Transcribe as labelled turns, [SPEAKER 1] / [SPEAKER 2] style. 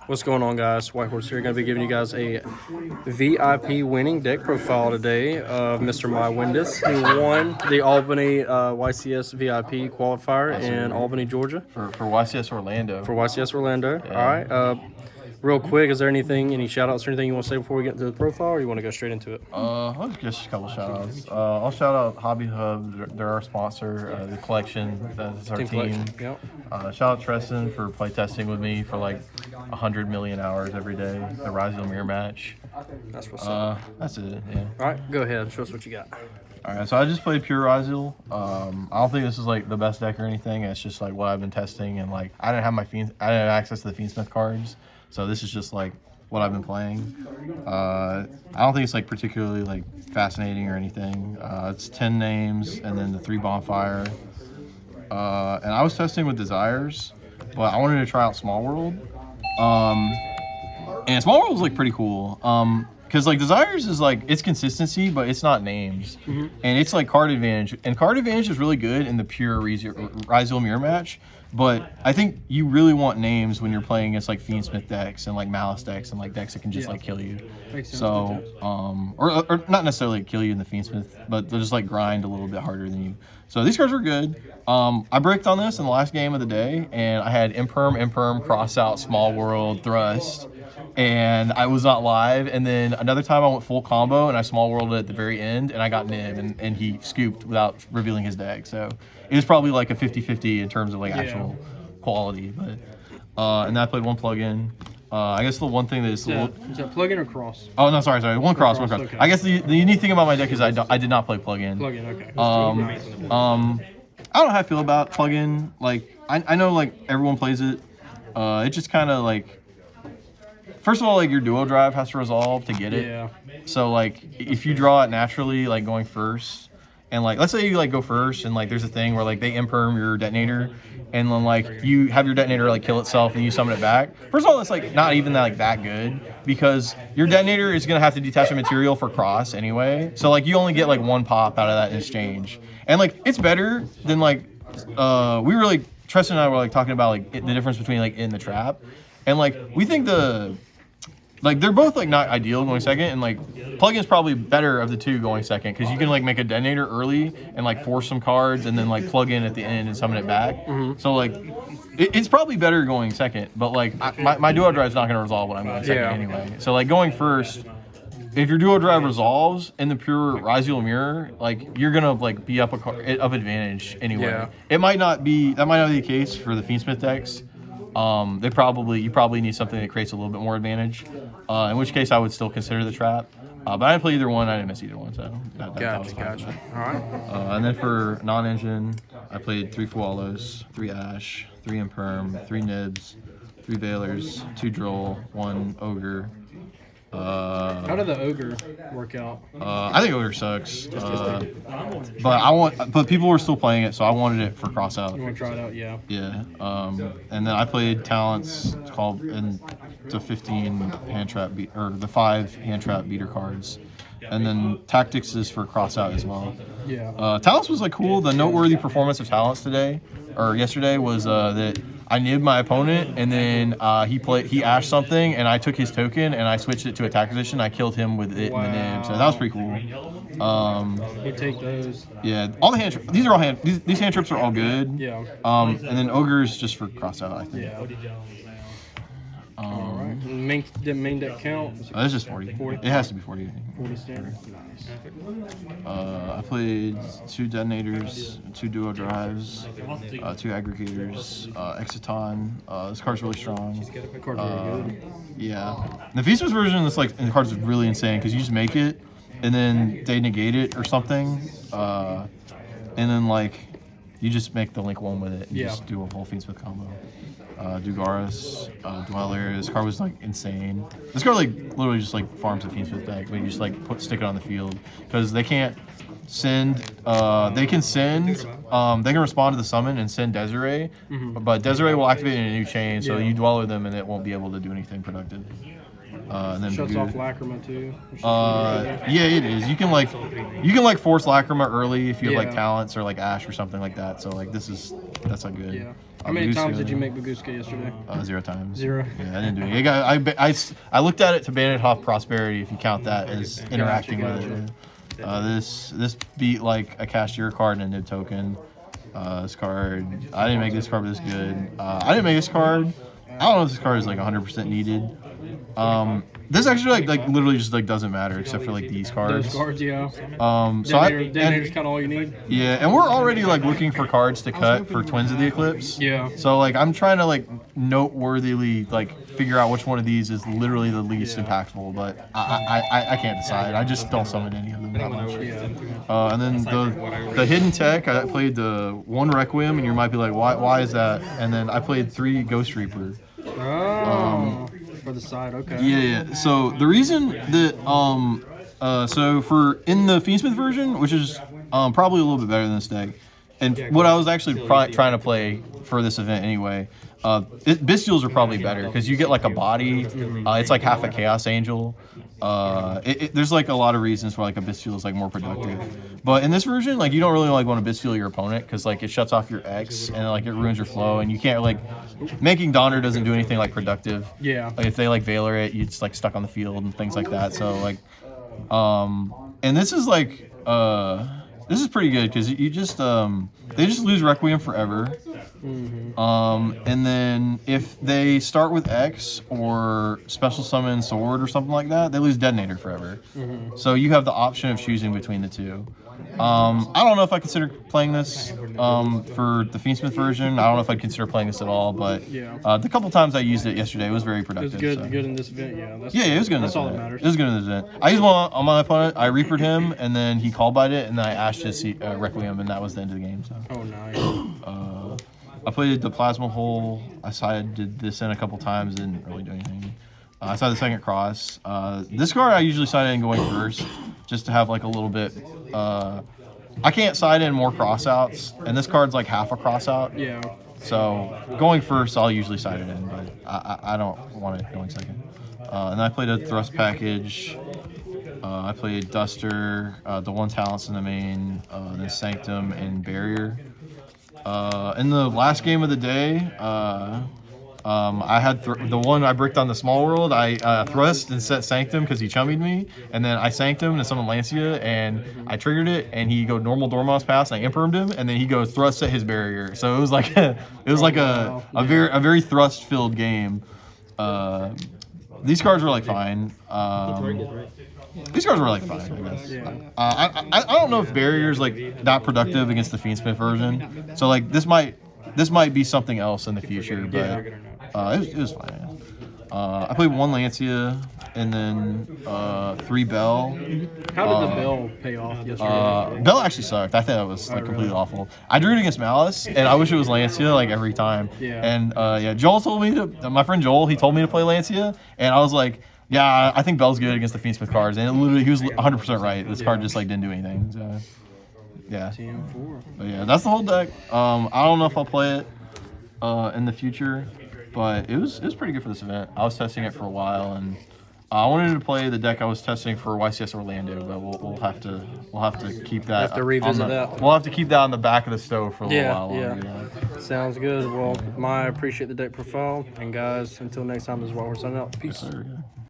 [SPEAKER 1] What's going on, guys? White Horse here. Going to be giving you guys a VIP winning deck profile today of Mr. My Windus, who won the Albany YCS VIP qualifier in Albany, Georgia.
[SPEAKER 2] For YCS Orlando.
[SPEAKER 1] For YCS Orlando.
[SPEAKER 2] Yeah.
[SPEAKER 1] All right. Real quick, is there any shout outs or anything you want to say before we get into the profile, or you want to go straight into it?
[SPEAKER 2] I'll just a couple shout outs. I'll shout out Hobby Hub. They're our sponsor. The collection, that's our team.
[SPEAKER 1] Yep.
[SPEAKER 2] Shout out Treston for playtesting with me for like 100 million hours every day. The Ryzeal mirror match.
[SPEAKER 1] That's what's up.
[SPEAKER 2] That's it. Yeah.
[SPEAKER 1] All right, go ahead. Show us what you got.
[SPEAKER 2] All right, so I just played pure Ryzeal. I don't think this is like the best deck or anything. It's just like what I've been testing, and like I didn't have access to the Fiendsmith cards, so this is just like what I've been playing. I don't think it's like particularly like fascinating or anything. It's 10 names and then the 3 bonfire. And I was testing with Desires, but I wanted to try out Small World. And Small World is like pretty cool. Because like Desires is like it's consistency, but it's not names, and it's like card advantage. And card advantage is really good in the pure Ryzeal mirror match. But I think you really want names when you're playing against like Fiendsmith decks and like Malice decks and like decks that can just like kill you. So or not necessarily kill you in the Fiendsmith, but they'll just like grind a little bit harder than you. So these cards are good. I bricked on this in the last game of the day, and I had Imperm, Cross Out, Small World, Thrust. And I was not live, and then another time I went full combo and I small worlded at the very end, and I got Nib, and he scooped without revealing his deck. So it was probably like a 50-50 in terms of like actual quality. But and then I played one plugin. I guess the one thing that is
[SPEAKER 1] Is that plug-in or cross?
[SPEAKER 2] Oh no, sorry, one cross.
[SPEAKER 1] Okay.
[SPEAKER 2] I guess the unique thing about my deck is I did not play plugin.
[SPEAKER 1] Plug-in, okay.
[SPEAKER 2] I don't know how I feel about plugin. Like I know like everyone plays it. It just kind of like. First of all, like your duo drive has to resolve to get it.
[SPEAKER 1] Yeah.
[SPEAKER 2] So like if you draw it naturally, like going first, and like let's say you like go first, and like there's a thing where like they imperm your detonator, and then like you have your detonator like kill itself and you summon it back. First of all, it's like not even that good because your detonator is gonna have to detach a material for cross anyway. So like you only get like 1 pop out of that in exchange, and like it's better than like Tristan and I were like talking about like the difference between like in the trap, and like we think they're both like not ideal going second, and like plugin is probably better of the two going second because you can like make a detonator early and like force some cards and then like plug in at the end and summon it back. So like it's probably better going second, but like my duo drive is not going to resolve when I'm going second anyway. So like going first, if your duo drive resolves in the pure Ryzeal mirror, like you're gonna like be up advantage anyway.
[SPEAKER 1] Yeah.
[SPEAKER 2] That might not be the case for the Fiendsmith decks. You probably need something that creates a little bit more advantage. In which case I would still consider the trap. But I didn't play either one. I didn't miss either one. So
[SPEAKER 1] Gotcha. All right.
[SPEAKER 2] And then for non-engine, I played 3 Fualos, 3 Ash, 3 Imperm, 3 Nibs, 3 Veilers, 2 Droll, 1 Ogre.
[SPEAKER 1] How did the Ogre work out?
[SPEAKER 2] I think Ogre sucks. But people were still playing it, so I wanted it for cross out.
[SPEAKER 1] You want to try it out? Yeah.
[SPEAKER 2] Yeah. And then I played talents. It's called the 15 hand trap or the 5 hand trap beater cards. And then tactics is for cross out as well.
[SPEAKER 1] Yeah.
[SPEAKER 2] Talents was like cool. The noteworthy performance of Talents yesterday was that I nibbed my opponent, and then he ashed something, and I took his token and I switched it to attack position. I killed him with it in the nib, so that was pretty cool.
[SPEAKER 1] You take those.
[SPEAKER 2] Yeah, all the these hand trips are all good.
[SPEAKER 1] Yeah.
[SPEAKER 2] And then Ogre is just for cross out, I think.
[SPEAKER 1] Yeah. All right. Main deck count?
[SPEAKER 2] It's just 40.
[SPEAKER 1] 40.
[SPEAKER 2] It has to be 40. I think.
[SPEAKER 1] 40 standard. Nice.
[SPEAKER 2] I played 2 detonators, 2 duo drives, 2 aggregators, Exiton. This card's really strong.
[SPEAKER 1] Card's really good.
[SPEAKER 2] Yeah. The Fiendsmith version, the card's really insane because you just make it, and then they negate it or something, and then like you just make the link 1 with it and just do a whole Fiendsmith combo. Dugaris, Dweller. This card was like insane. This card like literally just like farms a Fiendsmith deck, but you just like stick it on the field because they can't send. They can respond to the summon and send Desiree, but Desiree will activate in a new chain, so you Dweller them and it won't be able to do anything productive. And then
[SPEAKER 1] Shuts
[SPEAKER 2] Bagoo.
[SPEAKER 1] off Lacrima too.
[SPEAKER 2] Yeah, it is. You can like force Lacrima early if you have like
[SPEAKER 1] Yeah.
[SPEAKER 2] talents or like Ash or something like that. So like that's not good.
[SPEAKER 1] Yeah. How many times did you make Baguska yesterday?
[SPEAKER 2] 0 times.
[SPEAKER 1] 0.
[SPEAKER 2] Yeah, I didn't do it. I looked at it to bandit off prosperity if you count that as interacting with it. This beat like a cashier card and a nib token. This card, I didn't make this card this good. I didn't make this card. I don't know if this card is like 100% needed. This actually like literally just like doesn't matter except for like these cards.
[SPEAKER 1] Those cards, yeah.
[SPEAKER 2] Detonator's
[SPEAKER 1] kind of all you need.
[SPEAKER 2] Yeah, and we're already like looking for cards to cut for Twins of the Eclipse.
[SPEAKER 1] Yeah.
[SPEAKER 2] So like I'm trying to like noteworthily like figure out which one of these is literally the least impactful, but I can't decide. I just don't summon any of them that much.
[SPEAKER 1] Yeah.
[SPEAKER 2] And then the hidden tech, I played the 1 Requiem, and you might be like, why is that? And then I played 3 Ghost Reaper.
[SPEAKER 1] Oh. For the side, okay.
[SPEAKER 2] Yeah. So the reason that so for in the Fiendsmith version, which is probably a little bit better than this deck, and what I was actually trying to play for this event anyway, Bystials are probably better because you get like a body. It's like half a Chaos Angel. There's like a lot of reasons why like a Bystial is like more productive. But in this version, like you don't really like want to Bystial your opponent because like it shuts off your X and like it ruins your flow, and you can't like making Donner doesn't do anything like productive.
[SPEAKER 1] Yeah.
[SPEAKER 2] Like if they like Valor it, you just like stuck on the field and things like that. So like, and this is like this is pretty good because you just they just lose Requiem forever. And then if they start with X or special summon Sword or something like that, they lose Detonator forever. So you have the option of choosing between the two. I don't know if I consider playing this for the Fiendsmith version. I don't know if I'd consider playing this at all, but the couple times I used it yesterday, it was very productive.
[SPEAKER 1] It was good,
[SPEAKER 2] so.
[SPEAKER 1] good in this event, yeah.
[SPEAKER 2] Yeah, it was good in this
[SPEAKER 1] That's all
[SPEAKER 2] event.
[SPEAKER 1] that matters.
[SPEAKER 2] It was good in this event. I used one on my opponent. I Reapered him, and then he call bite it, and then I Ashed his Requiem, and that was the end of the game. So.
[SPEAKER 1] Oh, nice.
[SPEAKER 2] I played the Plasma Hole. I sided this in a couple times, didn't really do anything. I sided the second cross. This card I usually side in going first, just to have like a little bit. I can't side in more crossouts, and this card's like half a crossout.
[SPEAKER 1] Yeah.
[SPEAKER 2] So going first, I'll usually side it in, but I don't want it going second. And I played a Thrust Package. I played Duster, the 1 talents in the main, then Sanctum and Barrier. In the last game of the day, I had the one I bricked on the small world. I thrust and set Sanctum because he chummied me, and then I sancted him and summoned Lancia, and I triggered it, and he go normal Dormouse pass, and I impermed him, and then he goes thrust set his barrier. So it was like a very thrust filled game. These cards were like fine. These cards were like fine, I guess.
[SPEAKER 1] Yeah.
[SPEAKER 2] I don't know if Barrier's like that productive against the Fiendsmith version. So like this might be something else in the future, but it was fine. I played 1 Lancia and then 3 Bell.
[SPEAKER 1] How did the Bell pay off yesterday?
[SPEAKER 2] Bell actually sucked. I thought it was like completely awful. I drew it against Malice, and I wish it was Lancia like every time.
[SPEAKER 1] Yeah.
[SPEAKER 2] And Joel told me to. My friend Joel, he told me to play Lancia, and I was like, yeah, I think Bell's good against the Fiendsmith cards, and literally he was 100% right. This card just like didn't do anything. So, yeah.
[SPEAKER 1] TM4.
[SPEAKER 2] But yeah, that's the whole deck. I don't know if I'll play it in the future, but it was pretty good for this event. I was testing it for a while, and I wanted to play the deck I was testing for YCS Orlando, but we'll have to keep that.
[SPEAKER 1] Have to revisit that.
[SPEAKER 2] We'll have to keep that on the back of the stove for a little while longer.
[SPEAKER 1] Yeah. Sounds good. Well, I appreciate the deck profile, and guys, until next time, this is what we're signing out. Peace.
[SPEAKER 2] Yes, sir.